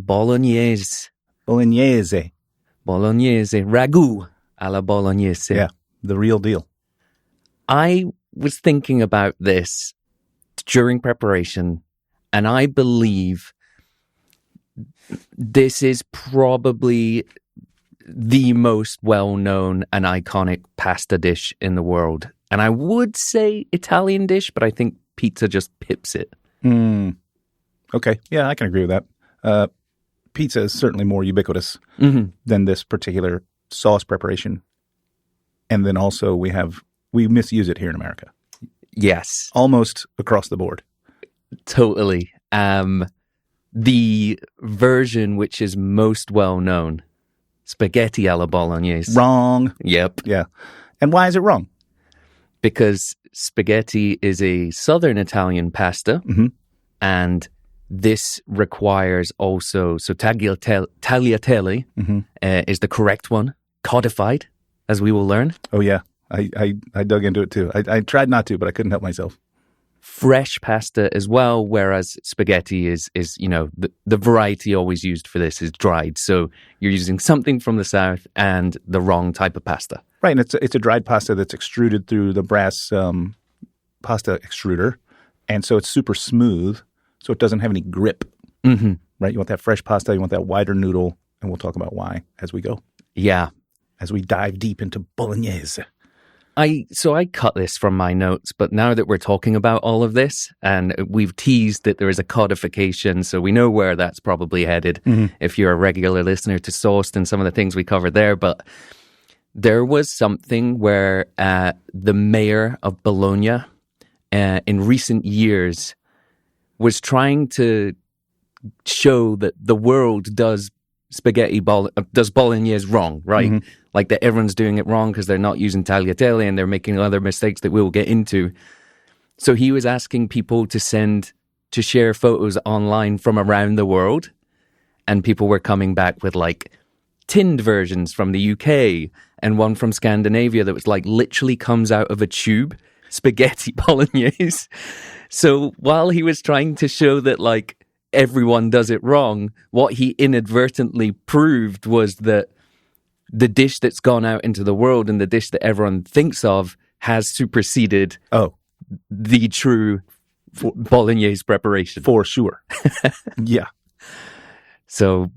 Bolognese. Bolognese. Bolognese. Ragù alla Bolognese. Yeah, the real deal. I was thinking about this during preparation, and I believe this is probably the most well-known and iconic pasta dish in the world. And I would say Italian dish, but I think pizza just pips it. Okay. Yeah, I can agree with that. Pizza is certainly more ubiquitous than this particular sauce preparation. And then also we misuse it here in America. Yes. Almost across the board. Totally. The version which is most well-known, spaghetti alla bolognese. Wrong. Yep. Yeah. And why is it wrong? Because spaghetti is a southern Italian pasta, and this requires also, so tagliatelle is the correct one, codified, as we will learn. Oh, yeah. I dug into it too. I tried not to, but I couldn't help myself. Fresh pasta as well, whereas spaghetti is the variety always used for this is dried. So you're using something from the south and the wrong type of pasta. Right, and it's a dried pasta that's extruded through the brass pasta extruder, and so it's super smooth, so it doesn't have any grip. Right, you want that fresh pasta, you want that wider noodle, and we'll talk about why as we go. Yeah. As we dive deep into Bolognese. So I cut this from my notes, but now that we're talking about all of this, and we've teased that there is a codification, so we know where that's probably headed if you're a regular listener to Sauced and some of the things we covered there, but there was something where the mayor of Bologna in recent years was trying to show that the world does bolognese wrong, right? Like that everyone's doing it wrong because they're not using tagliatelle and they're making other mistakes that we'll get into. So he was asking people to share photos online from around the world, and people were coming back with like tinned versions from the UK and one from Scandinavia that was like literally comes out of a tube, spaghetti bolognese. So while he was trying to show that like everyone does it wrong, what he inadvertently proved was that the dish that's gone out into the world and the dish that everyone thinks of has superseded the true bolognese preparation. For sure. Yeah. So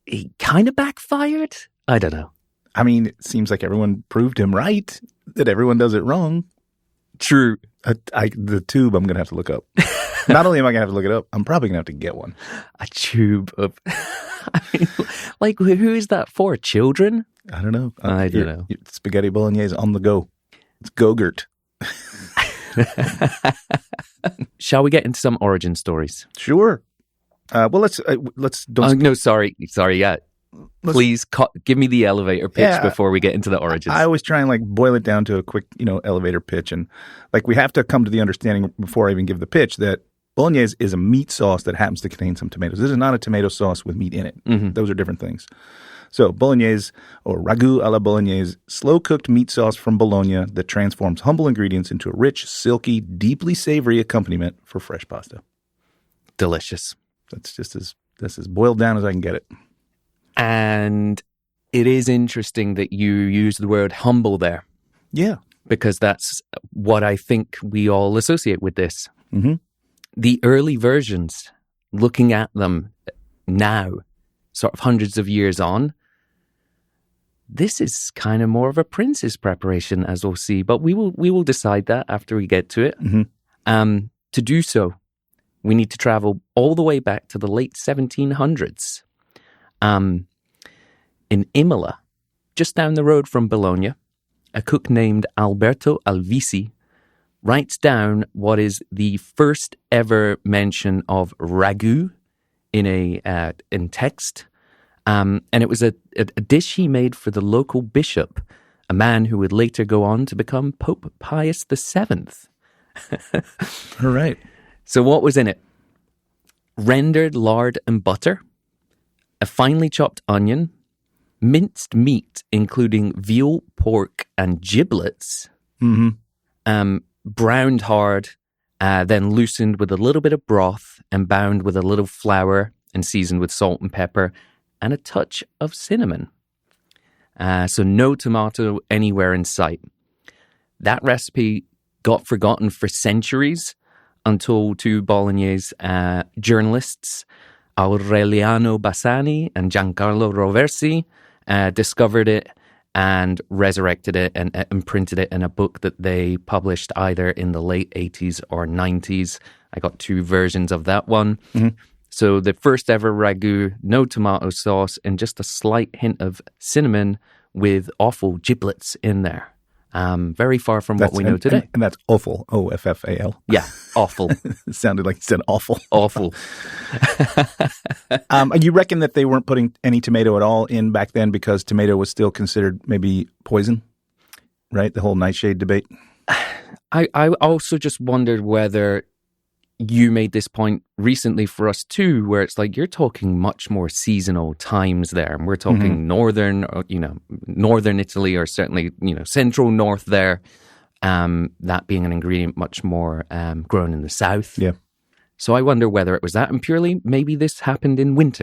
he kind of backfired? I don't know. I mean, it seems like everyone proved him right, that everyone does it wrong. True. The tube I'm going to have to look up. Not only am I going to have to look it up, I'm probably going to have to get one. A tube of... I mean, like, who is that for? Children? I don't know. I don't know. Spaghetti bolognese on the go. It's Go-Gurt. Shall we get into some origin stories? Sure. Well, let's don't. No, sorry. Yeah. Please give me the elevator pitch before we get into the origins. I always try and like boil it down to a quick, elevator pitch, and like we have to come to the understanding before I even give the pitch that Bolognese is a meat sauce that happens to contain some tomatoes. This is not a tomato sauce with meat in it. Those are different things. So Bolognese, or ragù alla Bolognese, slow-cooked meat sauce from Bologna that transforms humble ingredients into a rich, silky, deeply savory accompaniment for fresh pasta. Delicious. That's just as boiled down as I can get it. And it is interesting that you use the word humble there. Yeah. Because that's what I think we all associate with this. The early versions, looking at them now, sort of hundreds of years on, this is kind of more of a prince's preparation, as we'll see. But we will decide that after we get to it. To do so, we need to travel all the way back to the late 1700s. In Imola, just down the road from Bologna, a cook named Alberto Alvisi writes down what is the first ever mention of ragù in text. And it was a dish he made for the local bishop, a man who would later go on to become Pope Pius VII. All right. So what was in it? Rendered lard and butter, a finely chopped onion, minced meat, including veal, pork, and giblets, browned hard, then loosened with a little bit of broth and bound with a little flour and seasoned with salt and pepper and a touch of cinnamon. So no tomato anywhere in sight. That recipe got forgotten for centuries until two Bolognese journalists, Aureliano Bassani and Giancarlo Roversi, discovered it and resurrected it and printed it in a book that they published either in the late 80s or 90s. I got two versions of that one. Mm-hmm. So the first ever ragu, no tomato sauce, and just a slight hint of cinnamon with offal giblets in there. Very far from what we know today. And that's offal, O-F-F-A-L. Yeah, offal. It sounded like you said awful. Awful. You reckon that they weren't putting any tomato at all in back then because tomato was still considered maybe poison, right? The whole nightshade debate. I also just wondered whether you made this point recently for us too, where it's like you're talking much more seasonal times there. And we're talking northern Italy, or certainly, central north there. That being an ingredient much more grown in the south. Yeah. So I wonder whether it was that, and purely maybe this happened in winter.